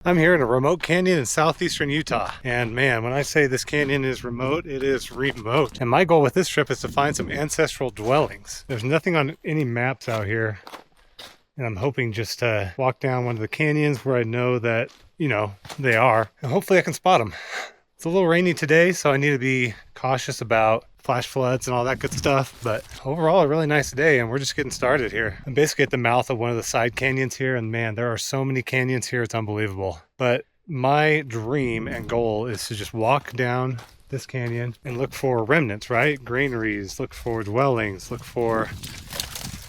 I'm here in a remote canyon in southeastern Utah. And man, when I say this canyon is remote, it is remote. And my goal with this trip is to find some ancestral dwellings. There's nothing on any maps out here. And I'm hoping just to walk down one of the canyons where I know that, they are. And hopefully I can spot them. It's a little rainy today, so I need to be cautious about flash floods and all that good stuff. But overall, a really nice day, and we're just getting started here. I'm basically at the mouth of one of the side canyons here, and man, there are so many canyons here, it's unbelievable. But my dream and goal is to just walk down this canyon and look for remnants, right? Granaries, look for dwellings, look for,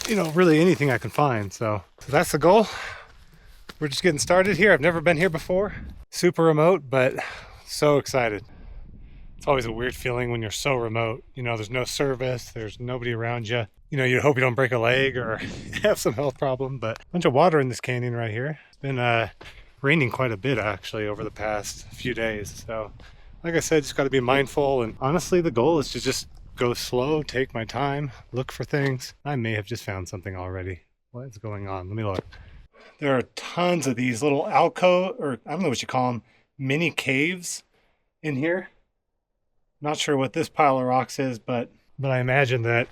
really anything I can find. So that's the goal. We're just getting started here. I've never been here before. Super remote, but so excited. It's always a weird feeling when you're so remote. There's no service, there's nobody around you. You hope you don't break a leg or have some health problem, but a bunch of water in this canyon right here. It's been raining quite a bit actually over the past few days. So like I said, just got to be mindful. And honestly, the goal is to just go slow, take my time, look for things. I may have just found something already. What is going on? Let me look. There are tons of these little alcove, or I don't know what you call them, mini caves in here. Not sure what this pile of rocks is, but I imagine that,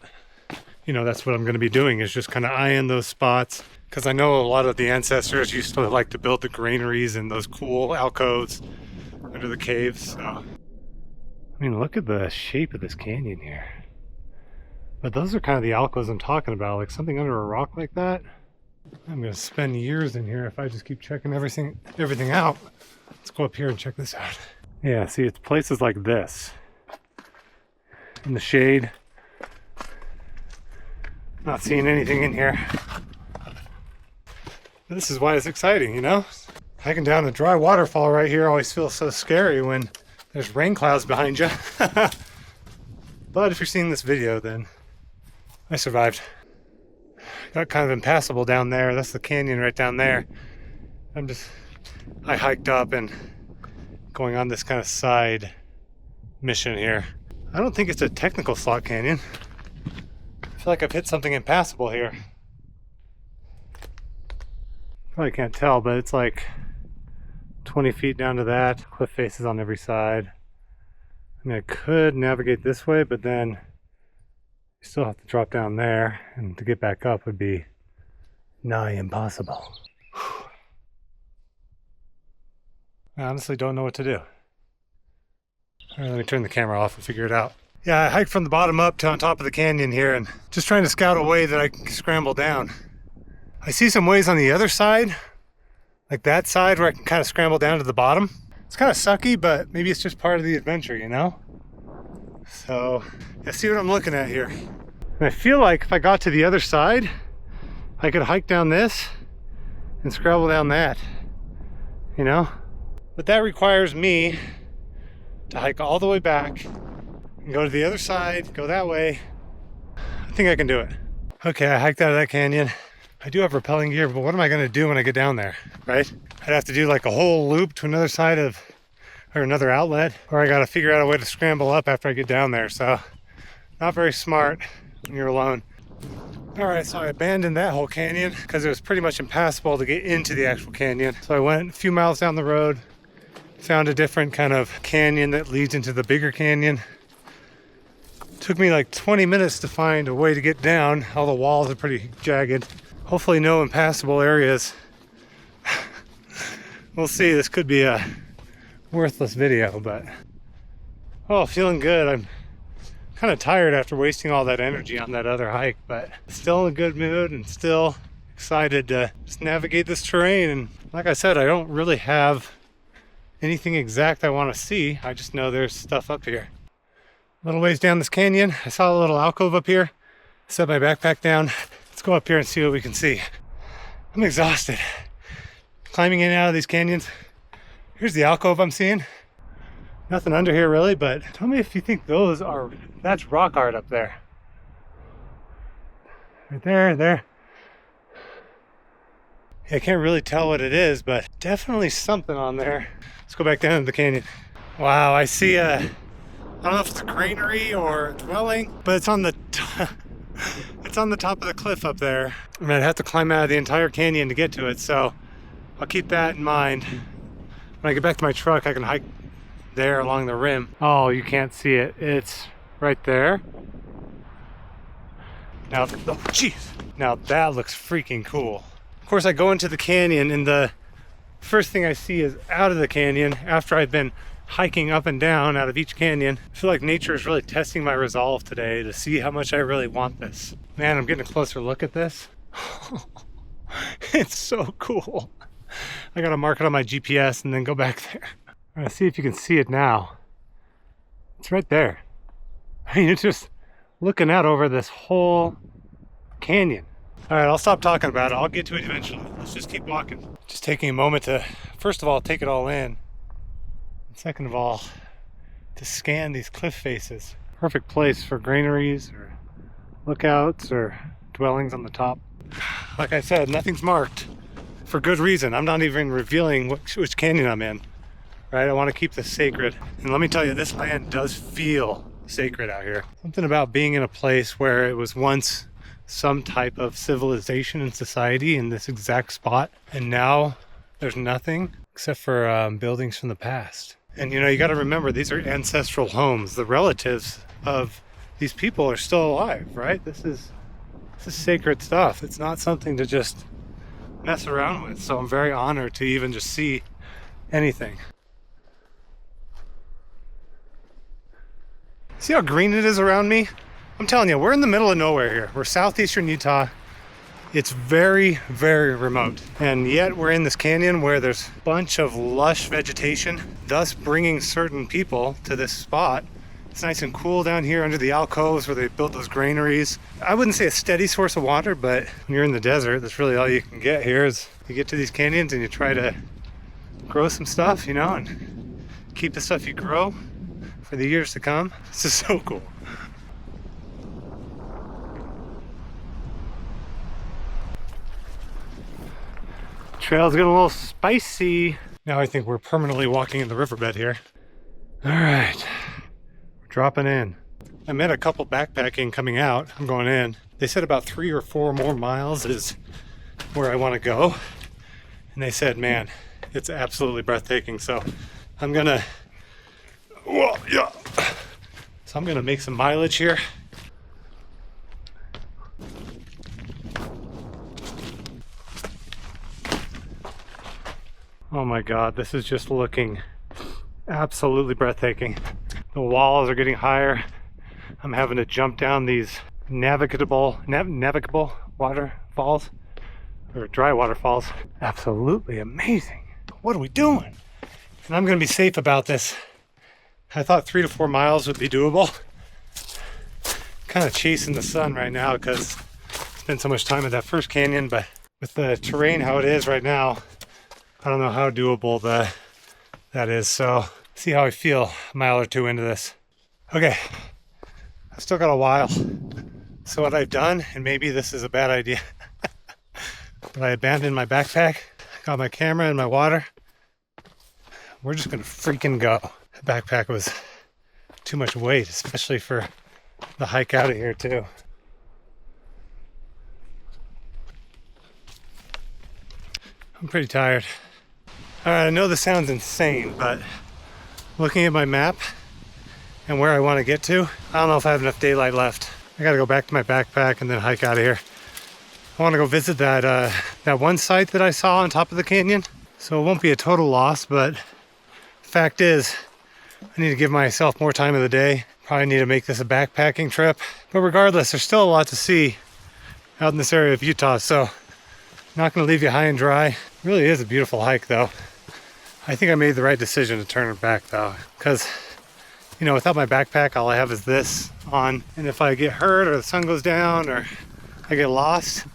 that's what I'm going to be doing, is just kind of eyeing those spots. Because I know a lot of the ancestors used to like to build the granaries and those cool alcoves under the caves. So, look at the shape of this canyon here. But those are kind of the alcoves I'm talking about, like something under a rock like that. I'm going to spend years in here if I just keep checking everything out. Let's go up here and check this out. Yeah, see, it's places like this. In the shade. Not seeing anything in here. But this is why it's exciting, Hiking down a dry waterfall right here always feels so scary when there's rain clouds behind you. But if you're seeing this video, then I survived. Got kind of impassable down there. That's the canyon right down there. I hiked up and going on this kind of side mission here. I don't think it's a technical slot canyon. I feel like I've hit something impassable here. Probably can't tell, but it's like 20 feet down to that. Cliff faces on every side. I could navigate this way, but then you still have to drop down there, and to get back up would be nigh impossible. I honestly don't know what to do. All right, let me turn the camera off and figure it out. Yeah, I hiked from the bottom up to on top of the canyon here and just trying to scout a way that I can scramble down. I see some ways on the other side, like that side where I can kind of scramble down to the bottom. It's kind of sucky, but maybe it's just part of the adventure, So, yeah, see what I'm looking at here. And I feel like if I got to the other side, I could hike down this and scramble down that, But that requires me to hike all the way back and go to the other side, go that way. I think I can do it. Okay, I hiked out of that canyon. I do have rappelling gear, but what am I going to do when I get down there, right? I'd have to do like a whole loop to another side or another outlet, or I got to figure out a way to scramble up after I get down there. So not very smart when you're alone. All right, so I abandoned that whole canyon because it was pretty much impassable to get into the actual canyon. So I went a few miles down the road, found a different kind of canyon that leads into the bigger canyon. Took me like 20 minutes to find a way to get down. All the walls are pretty jagged. Hopefully no impassable areas. We'll see, this could be a worthless video, but feeling good. I'm kind of tired after wasting all that energy on that other hike, but still in a good mood and still excited to just navigate this terrain. And like I said, I don't really have anything exact I want to see. I just know there's stuff up here. A little ways down this canyon, I saw a little alcove up here. Set my backpack down. Let's go up here and see what we can see. I'm exhausted. Climbing in and out of these canyons. Here's the alcove I'm seeing. Nothing under here really, but tell me if you think that's rock art up there. Right there. Yeah, I can't really tell what it is, but definitely something on there. Let's go back down to the canyon. Wow, I see I don't know if it's a granary or a dwelling, but it's on the top of the cliff up there. I mean, I'd have to climb out of the entire canyon to get to it, so I'll keep that in mind. When I get back to my truck, I can hike there along the rim. Oh, you can't see it. It's right there. Now, oh jeez. Now that looks freaking cool. Of course, I go into the canyon and the first thing I see is out of the canyon after I've been hiking up and down out of each canyon. I feel like nature is really testing my resolve today to see how much I really want this. Man, I'm getting a closer look at this. It's so cool. I gotta mark it on my GPS and then go back there. I'm gonna see if you can see it now. It's right there. I mean, it's just looking out over this whole canyon. All right, I'll stop talking about it. I'll get to it eventually. Let's just keep walking. Just taking a moment to, first of all, take it all in. And second of all, to scan these cliff faces. Perfect place for granaries or lookouts or dwellings on the top. Like I said, nothing's marked for good reason. I'm not even revealing which canyon I'm in, right? I want to keep this sacred. And let me tell you, this land does feel sacred out here. Something about being in a place where it was once some type of civilization and society in this exact spot, and now there's nothing except for buildings from the past. And you know, you got to remember, these are ancestral homes. The relatives of these people are still alive, right? This is sacred stuff. It's not something to just mess around with. So I'm very honored to even just see anything. See how green it is around me? I'm telling you, we're in the middle of nowhere here. We're southeastern Utah. It's very, very remote. And yet we're in this canyon where there's a bunch of lush vegetation, thus bringing certain people to this spot. It's nice and cool down here under the alcoves where they built those granaries. I wouldn't say a steady source of water, but when you're in the desert, that's really all you can get here is you get to these canyons and you try to grow some stuff, you know, and keep the stuff you grow for the years to come. This is so cool. Trail's getting a little spicy. Now I think we're permanently walking in the riverbed here. All right, we're dropping in. I met a couple backpacking coming out. I'm going in. They said about 3 or 4 more miles is where I want to go. And they said, man, it's absolutely breathtaking. So I'm gonna, whoa, yeah. So I'm gonna make some mileage here. Oh my God, this is just looking absolutely breathtaking. The walls are getting higher. I'm having to jump down these navigable waterfalls, or dry waterfalls. Absolutely amazing. What are we doing? And I'm gonna be safe about this. I thought 3 to 4 miles would be doable. Kind of chasing the sun right now because I spent so much time at that first canyon, but with the terrain how it is right now, I don't know how doable that is. So see how I feel a mile or 2 into this. Okay, I've still got a while. So what I've done, and maybe this is a bad idea, but I abandoned my backpack, got my camera and my water. We're just gonna freaking go. The backpack was too much weight, especially for the hike out of here too. I'm pretty tired. All right, I know this sounds insane, but looking at my map and where I want to get to, I don't know if I have enough daylight left. I got to go back to my backpack and then hike out of here. I want to go visit that one site that I saw on top of the canyon. So it won't be a total loss, but fact is, I need to give myself more time of the day. Probably need to make this a backpacking trip. But regardless, there's still a lot to see out in this area of Utah, so not going to leave you high and dry. It really is a beautiful hike though. I think I made the right decision to turn it back though, because you know, without my backpack, all I have is this on, and if I get hurt or the sun goes down or I get lost,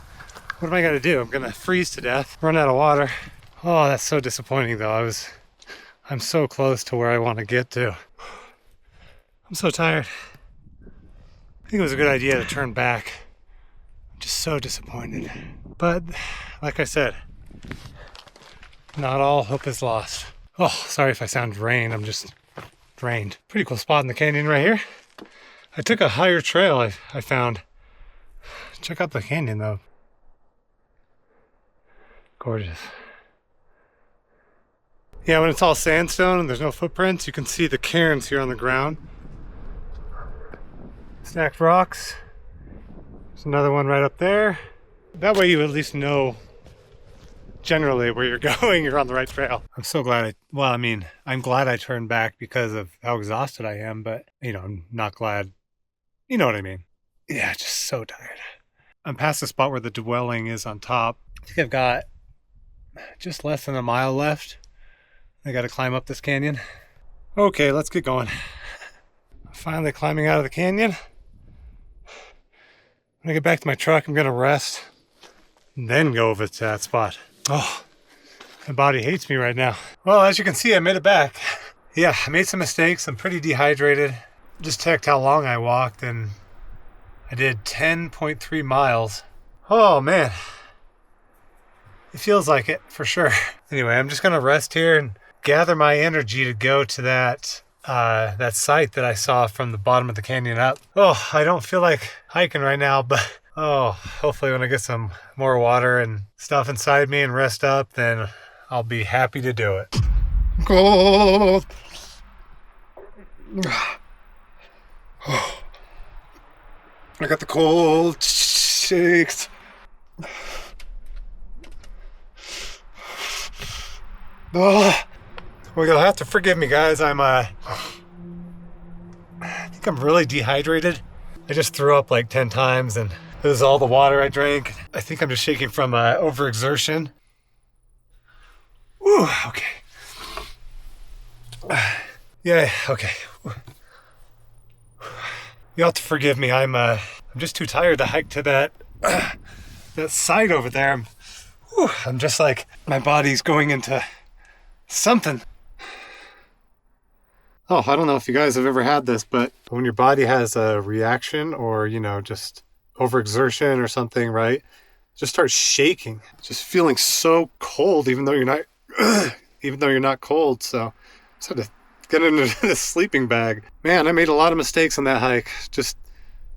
what am I gonna do? I'm gonna freeze to death, run out of water. Oh, that's so disappointing though. I'm so close to where I want to get to. I'm so tired. I think it was a good idea to turn back. I'm just so disappointed. But like I said, not all hope is lost. Oh, sorry if I sound drained. I'm just drained. Pretty cool spot in the canyon right here. I took a higher trail I found. Check out the canyon though. Gorgeous. Yeah, when it's all sandstone and there's no footprints, you can see the cairns here on the ground. Stacked rocks. There's another one right up there. That way you at least know generally where you're going, you're on the right trail. I'm so glad I'm glad I turned back because of how exhausted I am, but I'm not glad. You know what I mean? Yeah, just so tired. I'm past the spot where the dwelling is on top. I think I've got just less than a mile left. I gotta climb up this canyon. Okay, let's get going. Finally climbing out of the canyon. When I get back to my truck, I'm gonna rest and then go over to that spot. Oh, my body hates me right now. Well, as you can see, I made it back. Yeah, I made some mistakes. I'm pretty dehydrated. Just checked how long I walked and I did 10.3 miles. Oh man, it feels like it for sure. Anyway, I'm just gonna rest here and gather my energy to go to that site that I saw from the bottom of the canyon up. Oh, I don't feel like hiking right now, but hopefully when I get some more water and stuff inside me and rest up, then I'll be happy to do it. Cold. I got the cold shakes. Oh, well, you'll have to forgive me, guys. I think I'm really dehydrated. I just threw up like 10 times and it was all the water I drank. I think I'm just shaking from overexertion. Woo, okay. Yeah, okay. You'll have to forgive me. I'm just too tired to hike to that site over there. I'm just like, my body's going into something. Oh, I don't know if you guys have ever had this, but when your body has a reaction or, just overexertion or something, right? Just start shaking, just feeling so cold, even though you're not cold. So I just had to get into this sleeping bag. Man, I made a lot of mistakes on that hike. Just,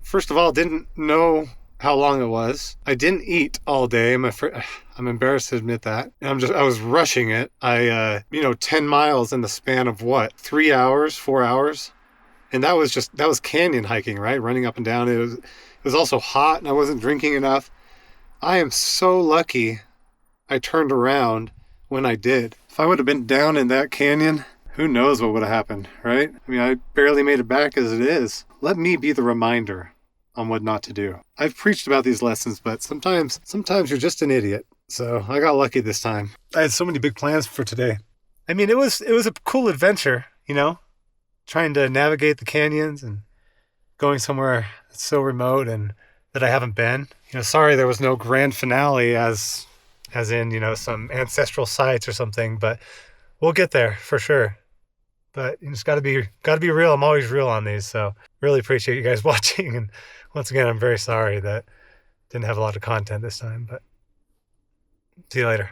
first of all, didn't know how long it was. I didn't eat all day. I'm embarrassed to admit that. And I was rushing it. 10 miles in the span of what? 3 hours, 4 hours? And that was canyon hiking, right? Running up and down. It was also hot and I wasn't drinking enough. I am so lucky I turned around when I did. If I would have been down in that canyon, who knows what would have happened, right? I mean, I barely made it back as it is. Let me be the reminder on what not to do. I've preached about these lessons, but sometimes you're just an idiot. So I got lucky this time. I had so many big plans for today. I mean, it was a cool adventure, trying to navigate the canyons and going somewhere that's so remote and that I haven't been. Sorry there was no grand finale as in, some ancestral sites or something, but we'll get there for sure. But you just gotta be real. I'm always real on these, so really appreciate you guys watching. And once again, I'm very sorry that didn't have a lot of content this time, but see you later.